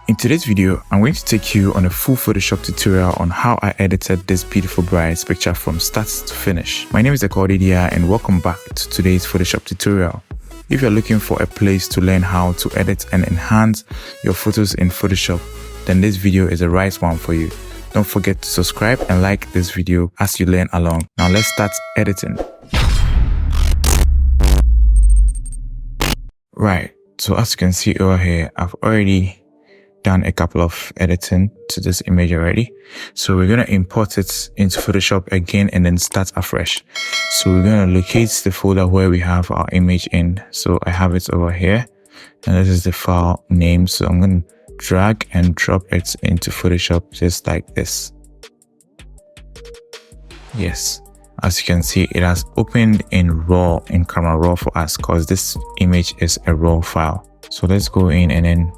In today's video, I'm going to take you on a full Photoshop tutorial on how I edited this beautiful bride's picture from start to finish. My name is Didia and welcome back to today's Photoshop tutorial. If you're looking for a place to learn how to edit and enhance your photos in Photoshop, then this video is the right one for you. Don't forget to subscribe and like this video as you learn along. Now let's start editing. Right, so as you can see over here, I've already done a couple of editing to this image already. So we're going to import it into Photoshop again and then start afresh. So we're going to locate the folder where we have our image in. So I have it over here and this is the file name. So I'm going to drag and drop it into Photoshop just like this. Yes, as you can see, it has opened in Camera Raw for us because this image is a raw file. So let's go in and then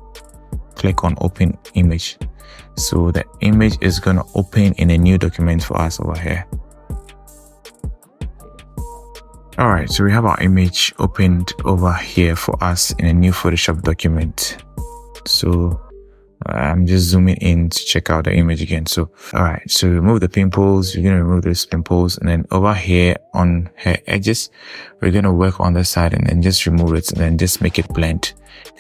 click on open image. So the image is going to open in a new document for us over here. All right, so we have our image opened over here for us in a new Photoshop document. So I'm just zooming in to check out the image again. So all right, so remove the pimples. We're going to remove those pimples, and then over here on her edges we're going to work on the side and then just remove it and then just make it blend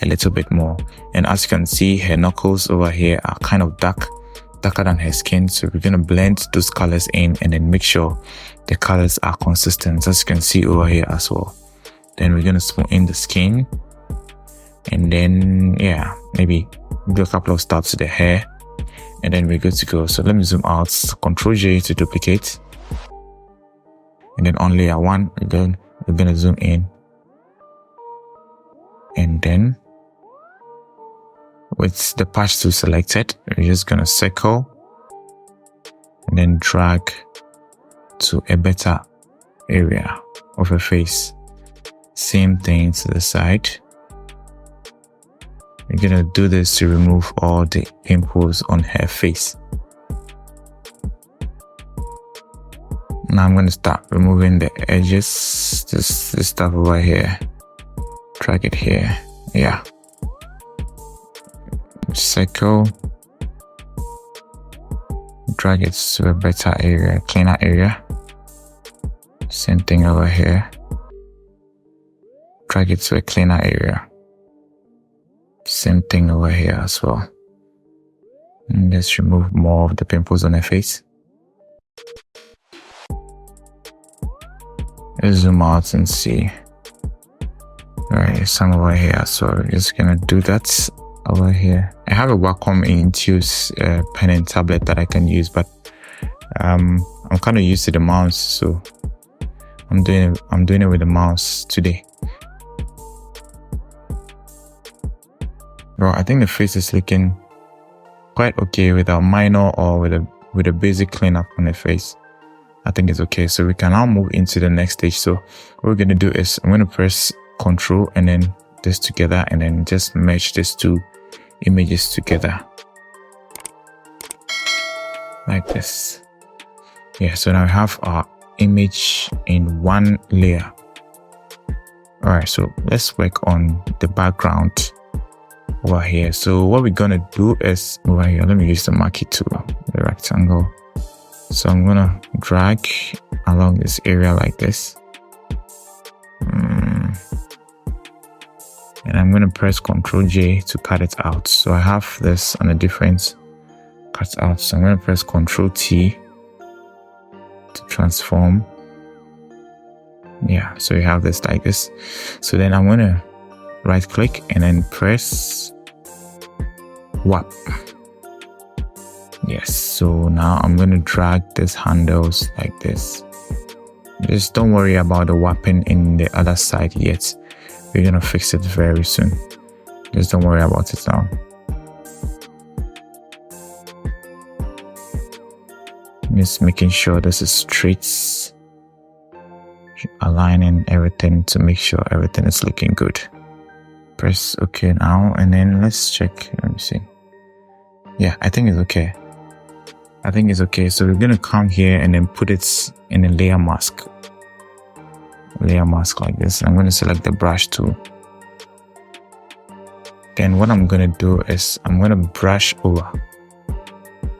a little bit more. And as you can see, her knuckles over here are kind of darker than her skin, so we're going to blend those colors in and then make sure the colors are consistent, as you can see over here as well. Then we're going to smoothen the skin, and then yeah, maybe do a couple of stabs to the hair, and then we're good to go. So let me zoom out, Ctrl J to duplicate, and then on layer 1 we're gonna zoom in, and then with the patch tool selected, we're just gonna circle and then drag to a better area of her face. Same thing to the side. We're gonna do this to remove all the pimples on her face. Now I'm gonna start removing the edges, this stuff over here. Drag it here, yeah. Circle. Drag it to a better area, cleaner area. Same thing over here. Drag it to a cleaner area. Same thing over here as well. And let's remove more of the pimples on her face. Let's zoom out and see. Alright, some over here, so we're just gonna do that over here. I have a Wacom Intuos pen and tablet that I can use, but I'm kind of used to the mouse, so I'm doing it with the mouse today. Well, I think the face is looking quite okay with a minor or with a basic cleanup on the face. I think it's okay. So we can now move into the next stage. So what we're going to do is I'm going to press Ctrl and then this together and then just merge these two images together like this. Yeah, so now we have our image in one layer. All right, so let's work on the background over here. So what we're gonna do is over here, let me use the marquee tool, the rectangle. So I'm gonna drag along this area like this, and I'm gonna press Ctrl J to cut it out. So I have this on a different cut out, so I'm gonna press Ctrl T to transform. Yeah, so you have this like this. So then I'm gonna right click and then press warp. Yes, so now I'm going to drag these handles like this. Just don't worry about the warping in the other side yet. We're going to fix it very soon. Just don't worry about it now. Just making sure this is straight, aligning everything to make sure everything is looking good. Press OK now, and then let's check. Let me see. Yeah, I think it's okay. So we're gonna come here and then put it in a layer mask. Layer mask like this. I'm gonna select the brush tool. Then what I'm going to do is I'm going to brush over.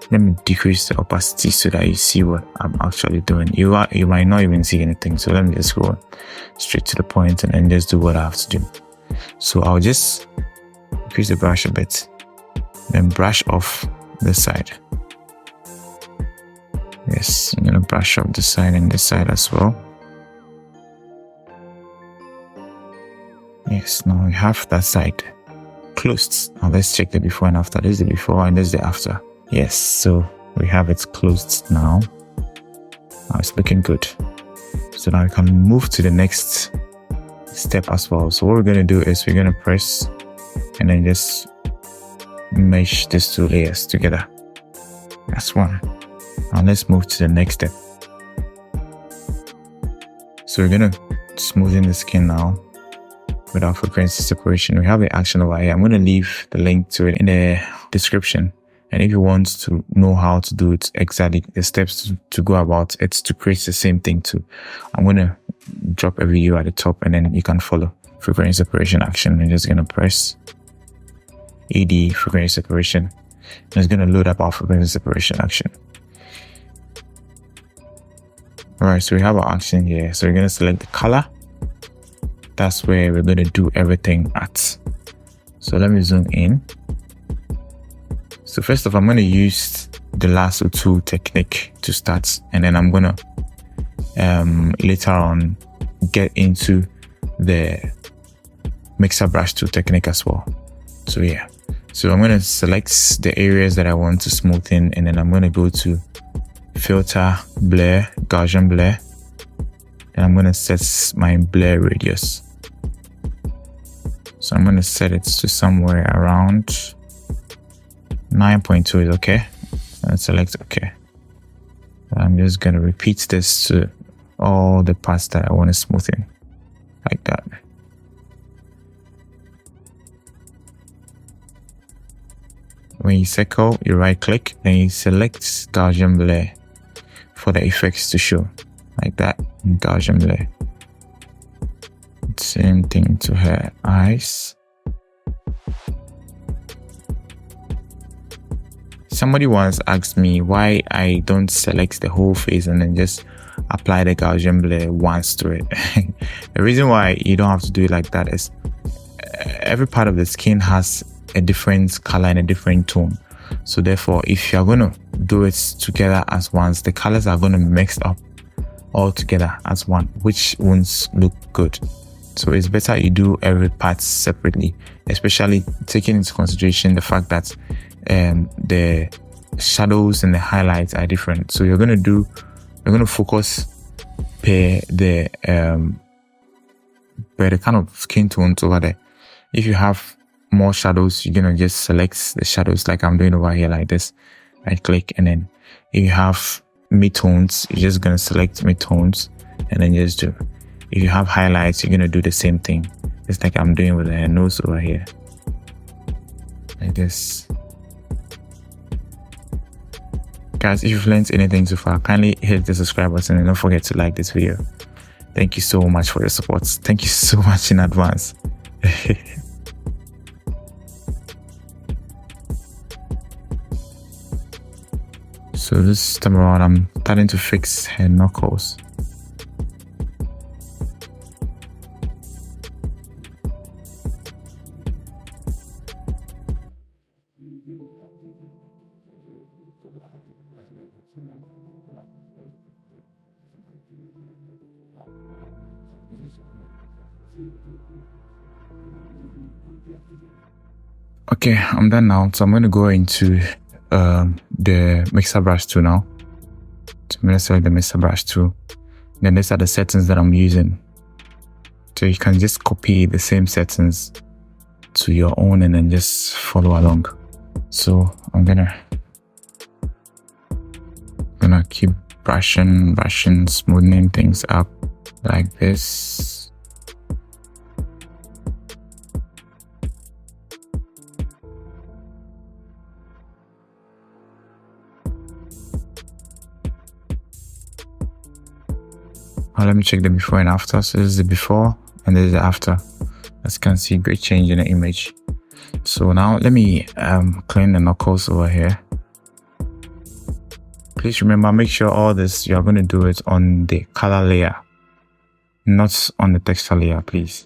Let me decrease the opacity so that you see what I'm actually doing. You might not even see anything. So let me just go straight to the point and then just do what I have to do. So I'll just increase the brush a bit, then brush off this side. Yes, I'm gonna brush off the side and this side as well. Yes, now we have that side closed. Now let's check the before and after. This is the before and this is the after. Yes, so we have it closed now. Now it's looking good. So now we can move to the next step as well. So what we're going to do is we're going to press and then just mesh these two layers together. That's one. Now let's move to the next step. So we're going to smoothen the skin now without frequency separation. We have the action over here. I'm going to leave the link to it in the description. And if you want to know how to do it exactly, the steps to go about it to create the same thing too, I'm going to drop a video at the top and then you can follow. Frequency separation action. I'm just going to press ED frequency separation. And it's going to load up our frequency separation action. Alright, so we have our action here. So we're going to select the color. That's where we're going to do everything at. So let me zoom in. So first off, I'm going to use the lasso tool technique to start, and then I'm going to later on get into the mixer brush tool technique as well. So yeah, so I'm going to select the areas that I want to smoothen, and then I'm going to go to filter, blur, Gaussian blur, and I'm going to set my blur radius. So I'm going to set it to somewhere around 9.2 is okay, and select okay. I'm just going to repeat this to all the parts that I want to smoothen, like that. When you circle, you right click, then you select Gaussian blur for the effects to show, like that. Gaussian blur. Same thing to her eyes. Somebody once asked me why I don't select the whole face and then just apply the Gaussian blur once to it. The reason why you don't have to do it like that is every part of the skin has a different color and a different tone. So therefore, if you're going to do it together as once, the colors are going to mix up all together as one, which won't look good. So it's better you do every part separately, especially taking into consideration the fact that the shadows and the highlights are different. So you're going to focus per the kind of skin tones over there. If you have more shadows, you're going to just select the shadows like I'm doing over here like this. Right click, and then if you have mid-tones, you're just going to select mid-tones and then just do. If you have highlights, you're going to do the same thing. Just like I'm doing with the nose over here. Like this. Guys, if you've learned anything so far, kindly hit the subscribe button and don't forget to like this video. Thank you so much for your support. Thank you so much in advance. So this time around, I'm starting to fix her knuckles. Okay, I'm done now. So I'm going to go into the mixer brush tool now. So I'm going to select the mixer brush tool. Then these are the settings that I'm using. So you can just copy the same settings to your own and then just follow along. So I'm gonna keep brushing, smoothing things up like this. Now let me check the before and after. So this is the before and this is the after. As you can see, great change in the image. So now let me clean the knuckles over here. Please remember, make sure all this you're going to do it on the color layer, not on the texture layer, please.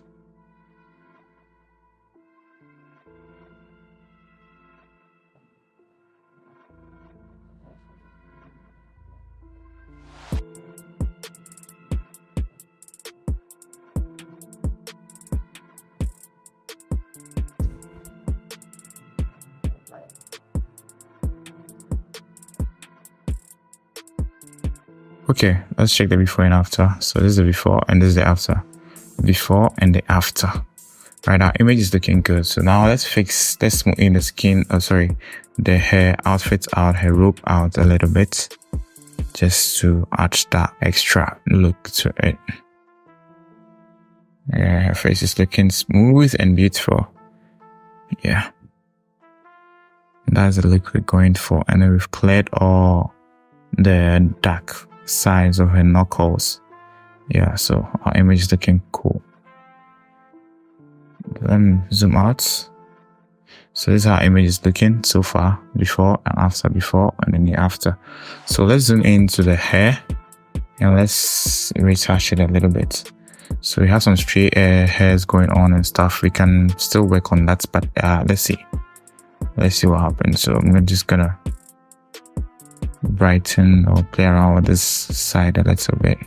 Okay, let's check the before and after. So this is the before and this is the after. Before and the after. Right, our image is looking good. So now let's smooth in the skin, the hair outfit out, hair rope out a little bit, just to add that extra look to it. Yeah, her face is looking smooth and beautiful. Yeah, that's the look we're going for. And then we've cleared all the dark sides of her knuckles. Yeah, so our image is looking cool. Let me zoom out. So this is how our image is looking so far, before and after, before and then the after. So let's zoom into the hair and let's retouch it a little bit. So we have some stray hairs going on and stuff. We can still work on that, but let's see what happens. So I'm just gonna brighten or play around with this side a little bit,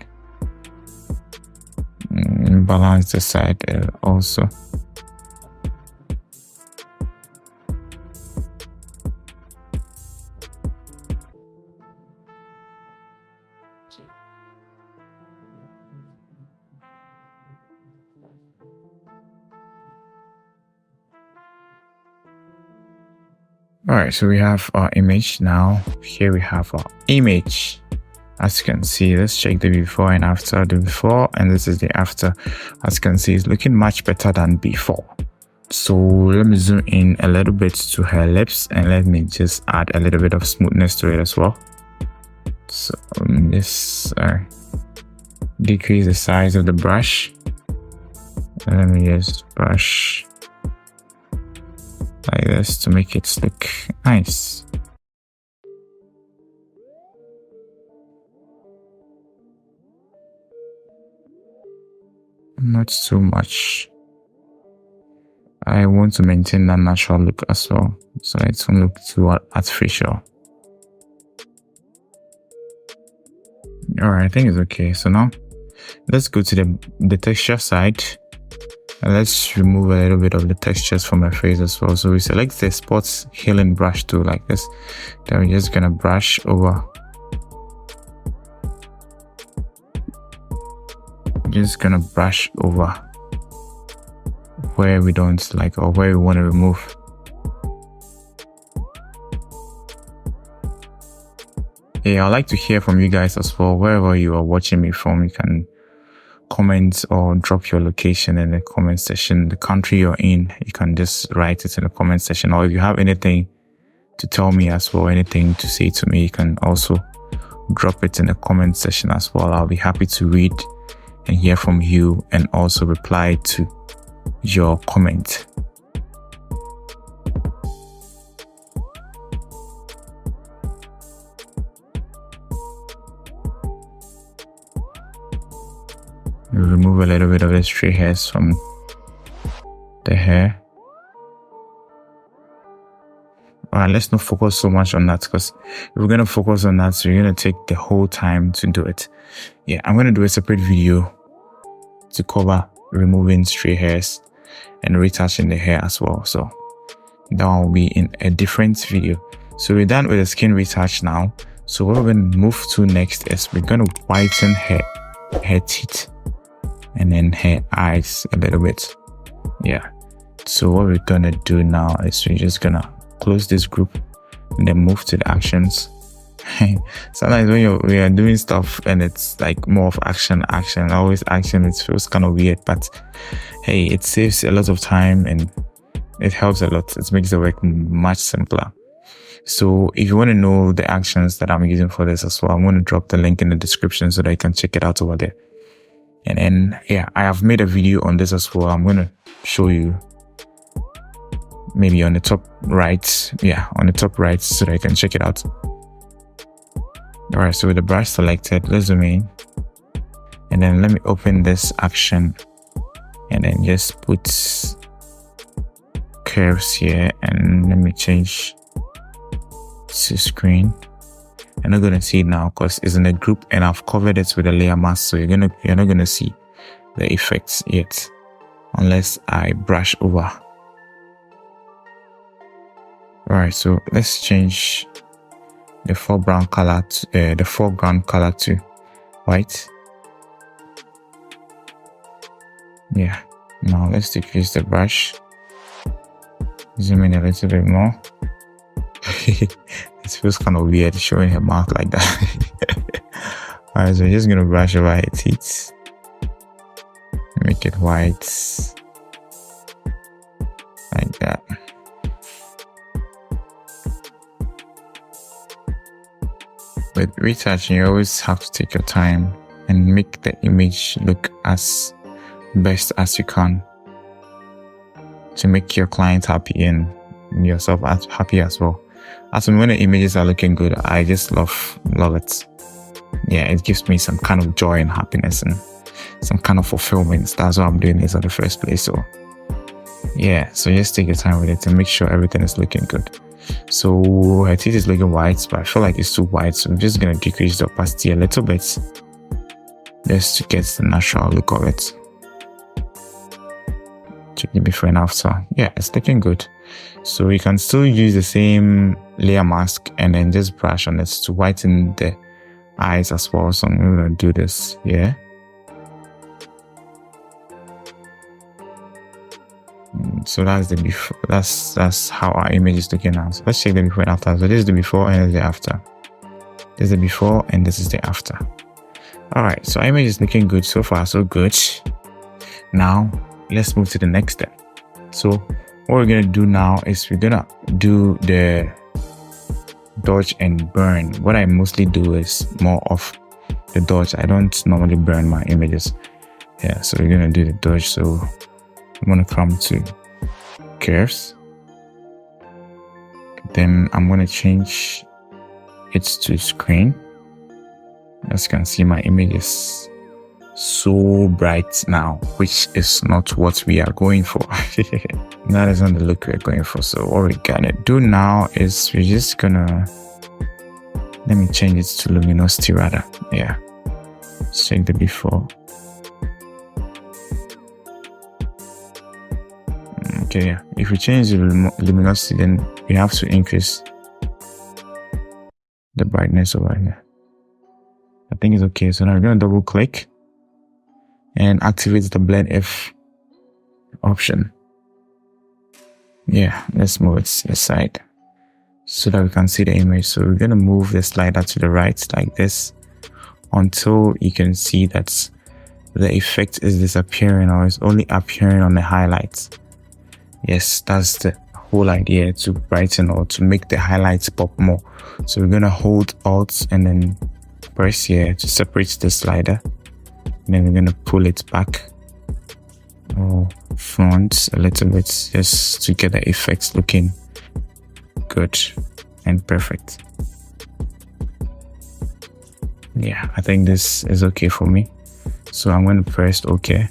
balance the side also. Alright, so we have our image now. Here we have our image. As you can see, let's check the before and after. The before and this is the after. As you can see, it's looking much better than before. So let me zoom in a little bit to her lips and let me just add a little bit of smoothness to it as well. So this decrease the size of the brush. Let me just brush like this to make it look nice. Not too much. I want to maintain that natural look as well, so it won't look too artificial. Alright, I think it's okay. So now let's go to the texture side. And let's remove a little bit of the textures from my face as well. So we select the spots healing brush tool like this. Then we're just gonna brush over. Just gonna brush over where we don't like or where we want to remove. Yeah, I'd like to hear from you guys as well. Wherever you are watching me from, you can comment or drop your location in the comment section, the country you're in. You can just write it in the comment section, or if you have anything to tell me as well, anything to say to me, you can also drop it in the comment section as well. I'll be happy to read and hear from you and also reply to your comment. Remove a little bit of the stray hairs from the hair. Alright, let's not focus so much on that, because if we're going to focus on that, so you're going to take the whole time to do it. Yeah, I'm going to do a separate video to cover removing stray hairs and retouching the hair as well. So that will be in a different video. So we're done with the skin retouch now. So what we're going to move to next is we're going to whiten her teeth and then her eyes a little bit. Yeah, so what we're gonna do now is we're just gonna close this group and then move to the actions. Sometimes when we are doing stuff and it's like more of action, always action, it feels kind of weird, but hey, it saves a lot of time and it helps a lot. It makes the work much simpler. So if you want to know the actions that I'm using for this as well, I'm going to drop the link in the description so that you can check it out over there. And then, yeah, I have made a video on this as well. I'm going to show you maybe on the top right. Yeah, on the top right, so that you can check it out. All right, so with the brush selected, let's zoom in, and then let me open this action, and then just put curves here, and let me change to screen. You're not gonna see it now because it's in a group, and I've covered it with a layer mask, so you're not gonna see the effects yet unless I brush over. All right, so let's change the foreground color to white. Yeah, now let's decrease the brush, zoom in a little bit more. It feels kind of weird showing her mouth like that. Alright, so we're just gonna brush over her teeth, make it white like that. With retouching, you always have to take your time and make the image look as best as you can to make your client happy and yourself happy as well. As when the images are looking good, I just love it. Yeah, it gives me some kind of joy and happiness and some kind of fulfillment. That's why I'm doing this in the first place. So yeah, so just take your time with it and make sure everything is looking good. So her teeth is looking white, but I feel like it's too white, so I'm just gonna decrease the opacity a little bit just to get the natural look of it. Check it before and after. Yeah, it's looking good. So you can still use the same layer mask and then just brush on it to whiten the eyes as well. So I'm gonna do this here. So that's the before. That's how our image is looking now. So let's check the before and after. So this is the before and this is the after. This is the before and this is the after. All right. So our image is looking good so far. So good. Now let's move to the next step. So what we're gonna do now is we're gonna do the dodge and burn. What I mostly do is more of the dodge. I don't normally burn my images. Yeah. So we're gonna do the dodge. So I'm gonna come to curves, then I'm gonna change it to screen. As you can see, my image is so bright now, which is not what we are going for. That is not the look we're going for. So what we're gonna do now is we're just gonna, let me change it to luminosity rather. Yeah, let's check the before. Okay, yeah. If we change the luminosity, then we have to increase the brightness over here. I think it's okay. So now we're going to double click and activate the blend F option. Yeah, let's move it aside so that we can see the image. So we're going to move the slider to the right like this until you can see that the effect is disappearing or is only appearing on the highlights. Yes, that's the whole idea, to brighten or to make the highlights pop more. So we're gonna hold Alt and then press here to separate the slider. And then we're gonna pull it back or front a little bit just to get the effects looking good and perfect. Yeah, I think this is okay for me. So I'm going to press OK.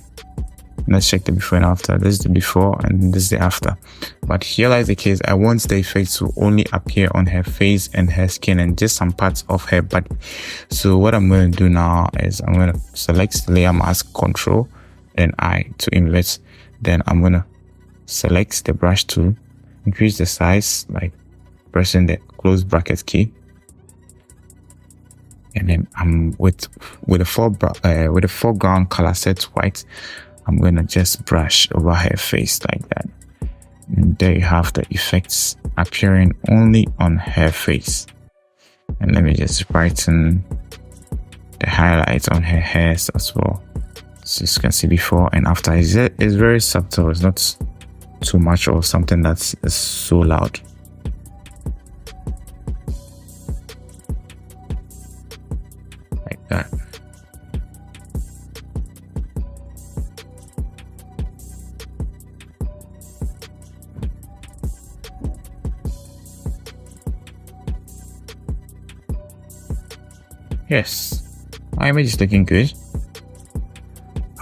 Let's check the before and after. This is the before and this is the after. But here lies the case. I want the effects to only appear on her face and her skin and just some parts of her body. So what I'm going to do now is I'm going to select the layer mask, Control and I to invert. Then I'm going to select the brush tool, increase the size by pressing the close bracket key. And then I'm with the foreground color set white. I'm going to just brush over her face like that. And there you have the effects appearing only on her face. And let me just brighten the highlights on her hairs as well. So you can see before and after. It's very subtle. It's not too much or something that's so loud. Like that. Yes, our image is looking good.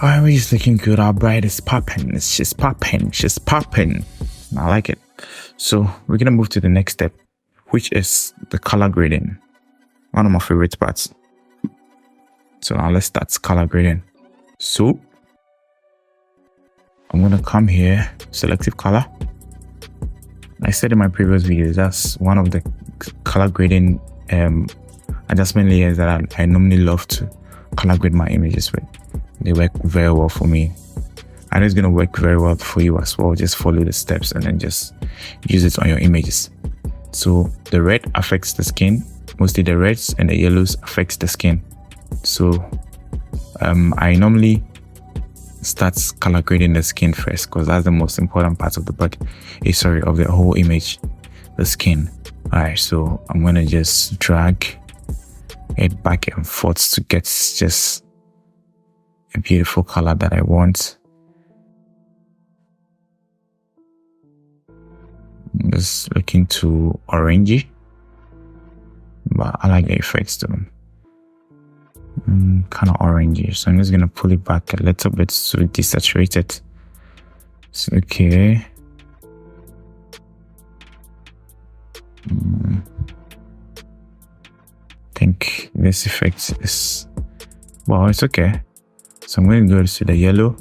Our image is looking good. Our bride is popping. She's popping. She's popping. I like it. So we're gonna move to the next step, which is the color grading. One of my favorite parts. So now let's start color grading. So I'm gonna come here, selective color. I said in my previous videos, that's one of the color grading adjustment layers that I normally love to color grade my images with. They work very well for me. And it's gonna work very well for you as well. Just follow the steps and then just use it on your images. So the red affects the skin. Mostly the reds and the yellows affects the skin. So I normally start color grading the skin first because that's the most important part of the body. Of the whole image, the skin. Alright, so I'm gonna just drag it back and forth to get just a beautiful color that I want. I'm just looking too orangey, but I like the effects too. Kind of orangey, so I'm just gonna pull it back a little bit to desaturate it. So, okay. I think this effect is, well, it's okay. So I'm going to go to the yellow,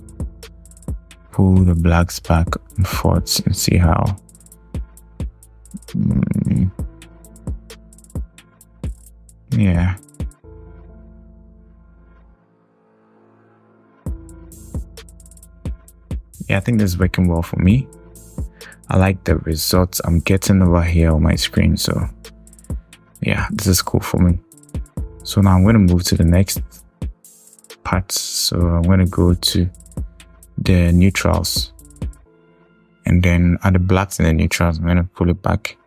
pull the blacks back and forth and see how. Yeah. Yeah, I think this is working well for me. I like the results I'm getting over here on my screen. So yeah, this is cool for me. So now I'm going to move to the next part. So I'm going to go to the neutrals, and then at the blacks and the neutrals, I'm going to pull it back.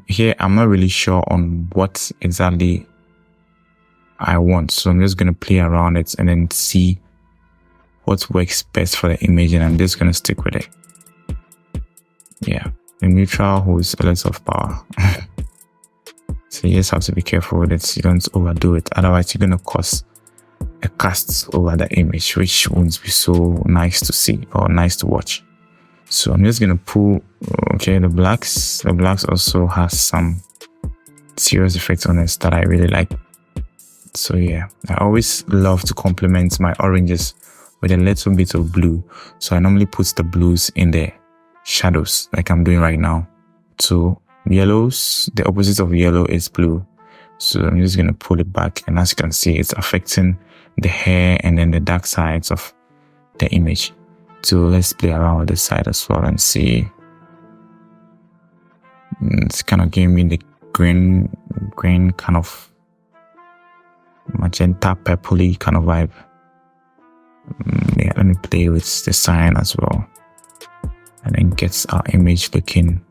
Here, I'm not really sure on what exactly I want. So I'm just going to play around it and then see what works best for the image, and I'm just going to stick with it. Yeah, the neutral holds a lot of power. So you just have to be careful with it. You don't overdo it. Otherwise, you're going to cause a cast over the image, which won't be so nice to see or nice to watch. So I'm just going to pull, okay, the blacks. The blacks also has some serious effects on it that I really like. So yeah, I always love to complement my oranges with a little bit of blue. So I normally put the blues in the shadows like I'm doing right now. So yellows, the opposite of yellow is blue. So I'm just going to pull it back, and as you can see, it's affecting the hair and then the dark sides of the image. So let's play around with this side as well and see. It's kind of giving me the green kind of magenta purpley kind of vibe. Yeah, let me play with the sign as well, and then gets our image looking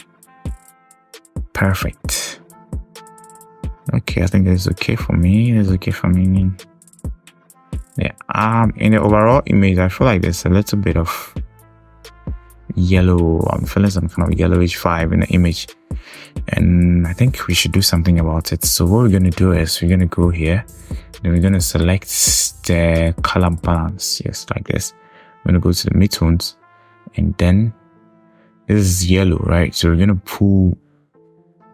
perfect. Okay, I think this is okay for me. This is okay for me. Yeah, in the overall image, I feel like there's a little bit of yellow. I'm feeling some kind of yellowish vibe in the image, and I think we should do something about it. So what we're going to do is we're going to go here, then we're going to select the color balance. Yes, like this. We're going to go to the midtones, and then this is yellow, right? So we're going to pull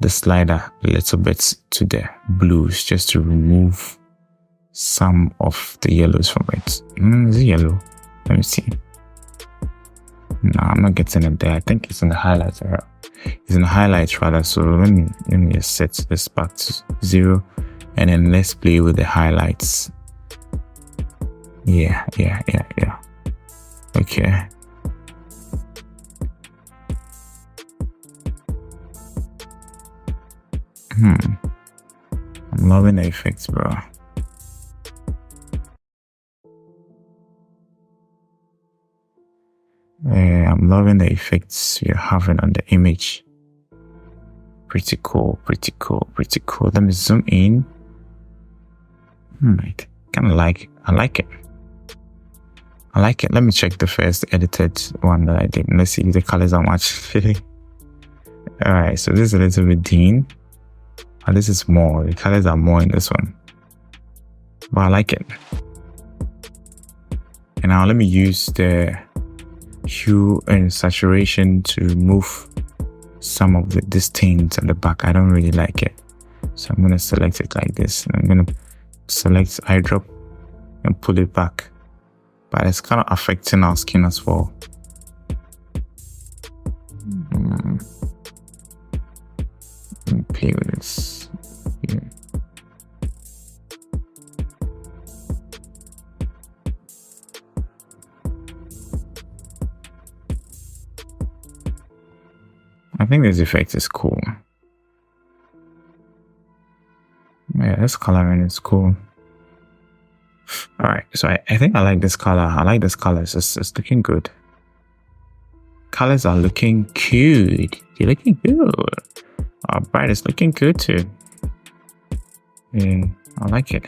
the slider a little bit to the blues just to remove some of the yellows from it. Is it yellow? Let me see. No, I'm not getting it there. I think it's in the highlights. It's in the highlights rather. So let me just set this back to 0, and then let's play with the highlights. Yeah. Okay. I'm loving the effects, bro. I'm loving the effects you're having on the image. Pretty cool. Let me zoom in. I like it. Let me check the first edited one that I did. Let's see if the colors are much. Alright, so this is a little bit dim. And this is more. The colors are more in this one. but I like it. And now let me use the hue and saturation to remove some of these stains at the back. I don't really like it, so I'm going to select it like this. I'm going to select eyedrop and pull it back, but it's kind of affecting our skin as well. Let me play with this. Yeah. I think this effect is cool. Yeah, this coloring is cool. Alright, so I think I like this color. I like this color. It's looking good. Colors are looking good. They're looking good. Alright, it's looking good too. Yeah, I like it.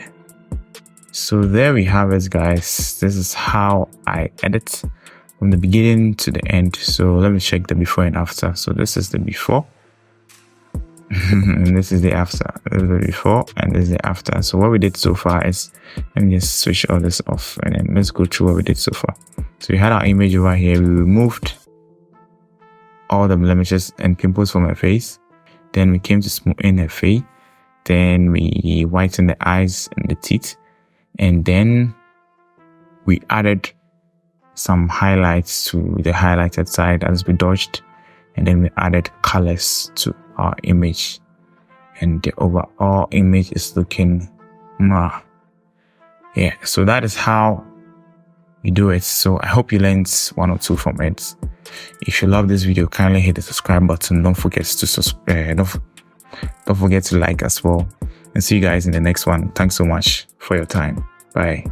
So there we have it, guys. This is how I edit from the beginning to the end. So let me check the before and after. So this is the before and this is the after. This is the before and this is the after. So what we did so far is, let me just switch all this off and then let's go through what we did so far. So we had our image over here. We removed all the blemishes and pimples from her face. Then we came to smoothen her face. Then we whitened the eyes and the teeth. And then we added some highlights to the highlighted side as we dodged, and then we added colors to our image, and the overall image is looking yeah. So that is how you do it. So I hope you learned one or two from it. If you love this video, kindly hit the subscribe button. Don't forget to subscribe. Don't forget to like as well, and see you guys in the next one. Thanks so much for your time. Bye.